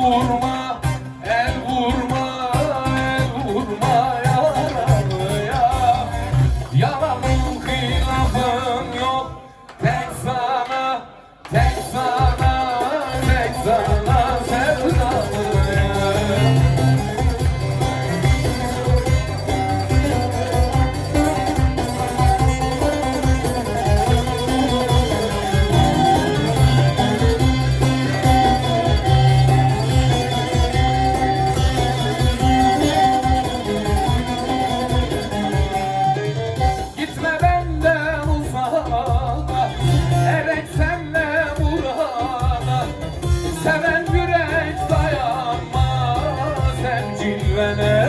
vurma, el vurma, el vurma yaralıya. Yalanın hilafın yok, tek sana, tek sana, tek sana sevdalıya. Gitme benden uzağa, erek senle burada. Seven yürek dayanmaz, hem cilvene